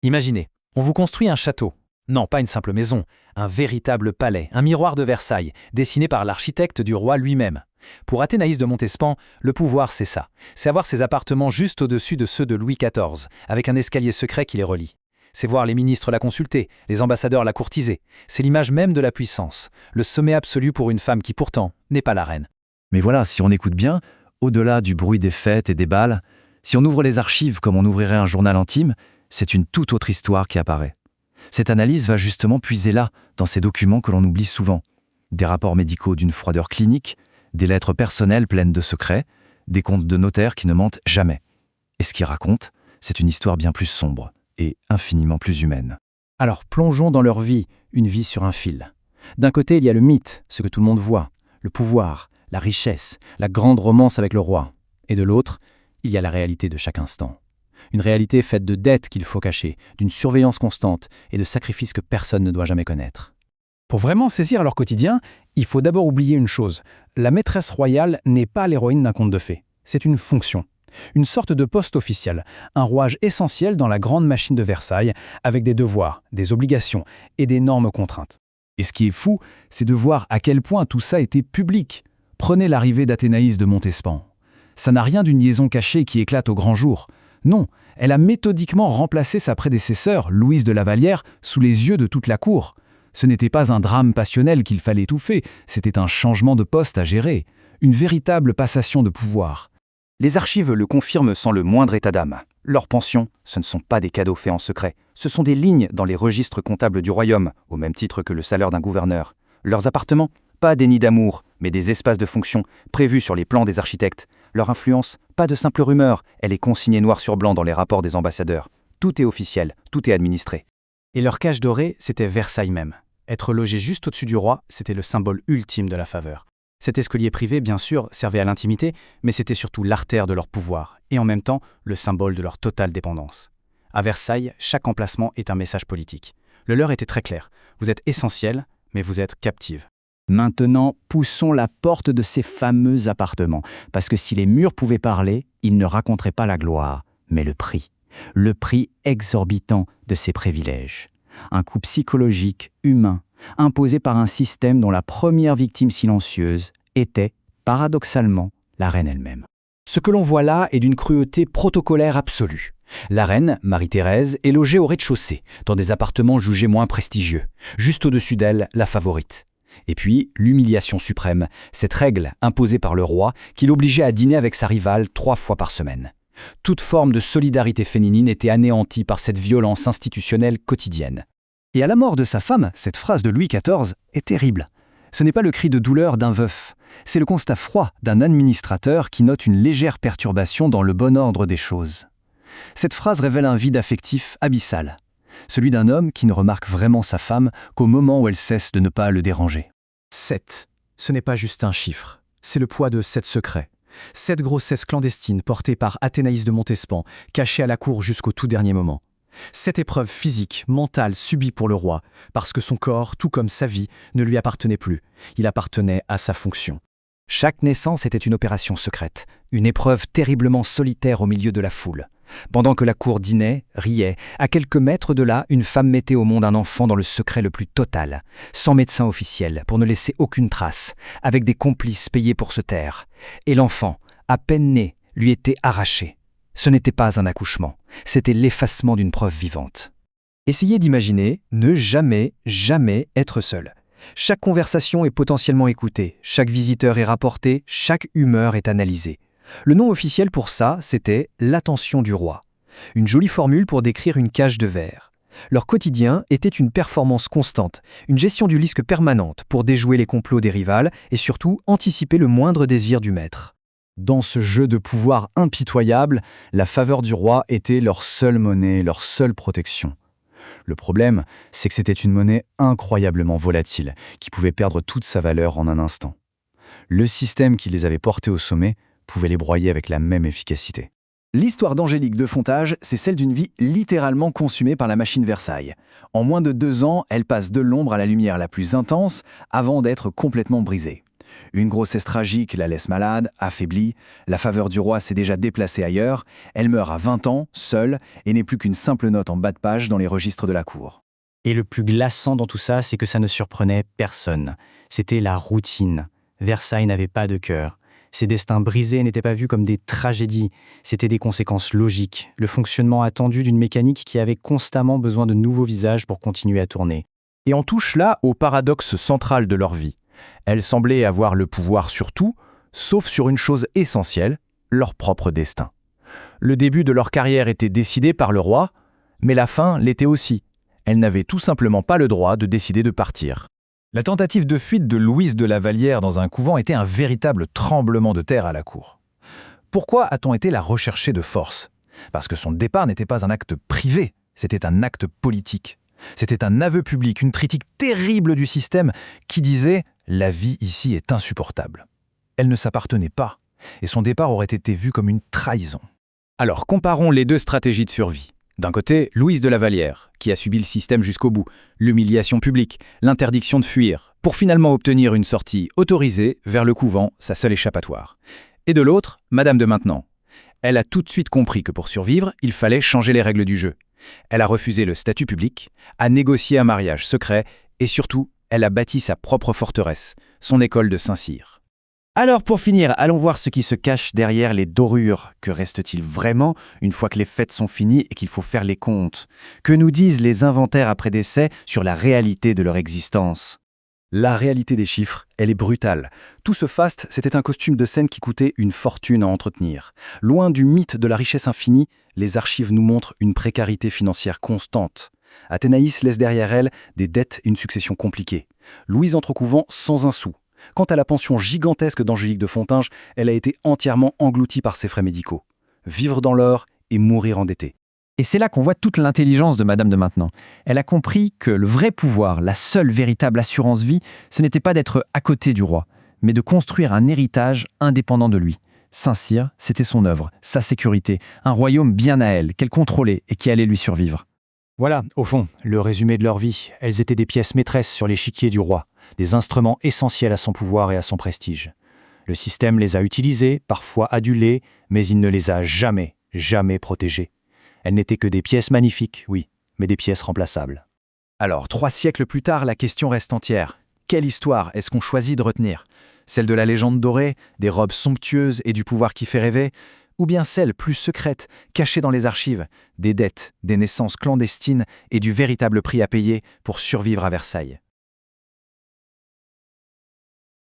Imaginez, on vous construit un château. Non, pas une simple maison, un véritable palais, un miroir de Versailles, dessiné par l'architecte du roi lui-même. Pour Athénaïs de Montespan, le pouvoir c'est ça. C'est avoir ses appartements juste au-dessus de ceux de Louis XIV, avec un escalier secret qui les relie. C'est voir les ministres la consulter, les ambassadeurs la courtiser. C'est l'image même de la puissance, le sommet absolu pour une femme qui pourtant n'est pas la reine. Mais voilà, si on écoute bien, au-delà du bruit des fêtes et des bals, si on ouvre les archives comme on ouvrirait un journal intime, c'est une toute autre histoire qui apparaît. Cette analyse va justement puiser là, dans ces documents que l'on oublie souvent. Des rapports médicaux d'une froideur clinique, des lettres personnelles pleines de secrets, des comptes de notaires qui ne mentent jamais. Et ce qu'ils racontent, c'est une histoire bien plus sombre et infiniment plus humaine. Alors plongeons dans leur vie, une vie sur un fil. D'un côté, il y a le mythe, ce que tout le monde voit, le pouvoir, la richesse, la grande romance avec le roi. Et de l'autre, il y a la réalité de chaque instant. Une réalité faite de dettes qu'il faut cacher, d'une surveillance constante et de sacrifices que personne ne doit jamais connaître. Pour vraiment saisir leur quotidien, il faut d'abord oublier une chose. La maîtresse royale n'est pas l'héroïne d'un conte de fées. C'est une fonction. Une sorte de poste officiel, un rouage essentiel dans la grande machine de Versailles, avec des devoirs, des obligations et d'énormes contraintes. Et ce qui est fou, c'est de voir à quel point tout ça était public. Prenez l'arrivée d'Athénaïs de Montespan. Ça n'a rien d'une liaison cachée qui éclate au grand jour. Non, elle a méthodiquement remplacé sa prédécesseur, Louise de La Vallière, sous les yeux de toute la cour. Ce n'était pas un drame passionnel qu'il fallait étouffer, c'était un changement de poste à gérer, une véritable passation de pouvoir. Les archives le confirment sans le moindre état d'âme. Leurs pensions, ce ne sont pas des cadeaux faits en secret. Ce sont des lignes dans les registres comptables du royaume, au même titre que le salaire d'un gouverneur. Leurs appartements, pas des nids d'amour, mais des espaces de fonction prévus sur les plans des architectes. Leur influence, pas de simple rumeur, elle est consignée noir sur blanc dans les rapports des ambassadeurs. Tout est officiel, tout est administré. Et leur cage dorée, c'était Versailles même. Être logé juste au-dessus du roi, c'était le symbole ultime de la faveur. Cet escalier privé, bien sûr, servait à l'intimité, mais c'était surtout l'artère de leur pouvoir, et en même temps, le symbole de leur totale dépendance. À Versailles, chaque emplacement est un message politique. Le leur était très clair. Vous êtes essentiel, mais vous êtes captive. Maintenant, poussons la porte de ces fameux appartements, parce que si les murs pouvaient parler, ils ne raconteraient pas la gloire, mais le prix exorbitant de ces privilèges. Un coup psychologique, humain, imposé par un système dont la première victime silencieuse était, paradoxalement, la reine elle-même. Ce que l'on voit là est d'une cruauté protocolaire absolue. La reine, Marie-Thérèse, est logée au rez-de-chaussée, dans des appartements jugés moins prestigieux. Juste au-dessus d'elle, la favorite. Et puis, l'humiliation suprême, cette règle imposée par le roi qui l'obligeait à dîner avec sa rivale 3 fois par semaine. Toute forme de solidarité féminine était anéantie par cette violence institutionnelle quotidienne. Et à la mort de sa femme, cette phrase de Louis XIV est terrible. Ce n'est pas le cri de douleur d'un veuf, c'est le constat froid d'un administrateur qui note une légère perturbation dans le bon ordre des choses. Cette phrase révèle un vide affectif abyssal, celui d'un homme qui ne remarque vraiment sa femme qu'au moment où elle cesse de ne pas le déranger. 7. Ce n'est pas juste un chiffre, c'est le poids de 7 secrets. 7 grossesses clandestines portées par Athénaïs de Montespan, cachées à la cour jusqu'au tout dernier moment. 7 épreuves physiques, mentales subies pour le roi, parce que son corps, tout comme sa vie, ne lui appartenait plus. Il appartenait à sa fonction. Chaque naissance était une opération secrète, une épreuve terriblement solitaire au milieu de la foule. Pendant que la cour dînait, riait, à quelques mètres de là, une femme mettait au monde un enfant dans le secret le plus total, sans médecin officiel, pour ne laisser aucune trace, avec des complices payés pour se taire. Et l'enfant, à peine né, lui était arraché. Ce n'était pas un accouchement, c'était l'effacement d'une preuve vivante. Essayez d'imaginer ne jamais être seul. Chaque conversation est potentiellement écoutée, chaque visiteur est rapporté, chaque humeur est analysée. Le nom officiel pour ça, c'était « l'attention du roi ». Une jolie formule pour décrire une cage de verre. Leur quotidien était une performance constante, une gestion du risque permanente pour déjouer les complots des rivales et surtout anticiper le moindre désir du maître. Dans ce jeu de pouvoir impitoyable, la faveur du roi était leur seule monnaie, leur seule protection. Le problème, c'est que c'était une monnaie incroyablement volatile, qui pouvait perdre toute sa valeur en un instant. Le système qui les avait portés au sommet pouvait les broyer avec la même efficacité. L'histoire d'Angélique de Fontage, c'est celle d'une vie littéralement consumée par la machine Versailles. En moins de 2 ans, elle passe de l'ombre à la lumière la plus intense avant d'être complètement brisée. Une grossesse tragique la laisse malade, affaiblie, la faveur du roi s'est déjà déplacée ailleurs, elle meurt à 20 ans, seule, et n'est plus qu'une simple note en bas de page dans les registres de la cour. Et le plus glaçant dans tout ça, c'est que ça ne surprenait personne. C'était la routine. Versailles n'avait pas de cœur. Ces destins brisés n'étaient pas vus comme des tragédies, c'étaient des conséquences logiques, le fonctionnement attendu d'une mécanique qui avait constamment besoin de nouveaux visages pour continuer à tourner. Et on touche là au paradoxe central de leur vie. Elles semblaient avoir le pouvoir sur tout, sauf sur une chose essentielle, leur propre destin. Le début de leur carrière était décidé par le roi, mais la fin l'était aussi. Elles n'avaient tout simplement pas le droit de décider de partir. La tentative de fuite de Louise de la Vallière dans un couvent était un véritable tremblement de terre à la cour. Pourquoi a-t-on été la rechercher de force? Parce que son départ n'était pas un acte privé, c'était un acte politique. C'était un aveu public, une critique terrible du système qui disait « la vie ici est insupportable ». Elle ne s'appartenait pas, et son départ aurait été vu comme une trahison. Alors comparons les deux stratégies de survie. D'un côté, Louise de la Vallière, qui a subi le système jusqu'au bout, l'humiliation publique, l'interdiction de fuir, pour finalement obtenir une sortie autorisée vers le couvent, sa seule échappatoire. Et de l'autre, Madame de Maintenon. Elle a tout de suite compris que pour survivre, il fallait changer les règles du jeu. Elle a refusé le statut public, a négocié un mariage secret, et surtout, elle a bâti sa propre forteresse, son école de Saint-Cyr. Alors pour finir, allons voir ce qui se cache derrière les dorures. Que reste-t-il vraiment une fois que les fêtes sont finies et qu'il faut faire les comptes? Que nous disent les inventaires après décès sur la réalité de leur existence? La réalité des chiffres, elle est brutale. Tout ce faste, c'était un costume de scène qui coûtait une fortune à entretenir. Loin du mythe de la richesse infinie, les archives nous montrent une précarité financière constante. Athénaïs laisse derrière elle des dettes et une succession compliquée. Louise entre au couvent sans un sou. Quant à la pension gigantesque d'Angélique de Fontinges, elle a été entièrement engloutie par ses frais médicaux. Vivre dans l'or et mourir endetté. Et c'est là qu'on voit toute l'intelligence de Madame de Maintenon. Elle a compris que le vrai pouvoir, la seule véritable assurance vie, ce n'était pas d'être à côté du roi, mais de construire un héritage indépendant de lui. Saint-Cyr, c'était son œuvre, sa sécurité, un royaume bien à elle, qu'elle contrôlait et qui allait lui survivre. Voilà, au fond, le résumé de leur vie. Elles étaient des pièces maîtresses sur l'échiquier du roi, des instruments essentiels à son pouvoir et à son prestige. Le système les a utilisées, parfois adulées, mais il ne les a jamais protégées. Elles n'étaient que des pièces magnifiques, oui, mais des pièces remplaçables. Alors, 3 siècles plus tard, la question reste entière. Quelle histoire est-ce qu'on choisit de retenir? Celle de la légende dorée, des robes somptueuses et du pouvoir qui fait rêver? Ou bien celle plus secrète, cachée dans les archives, des dettes, des naissances clandestines et du véritable prix à payer pour survivre à Versailles?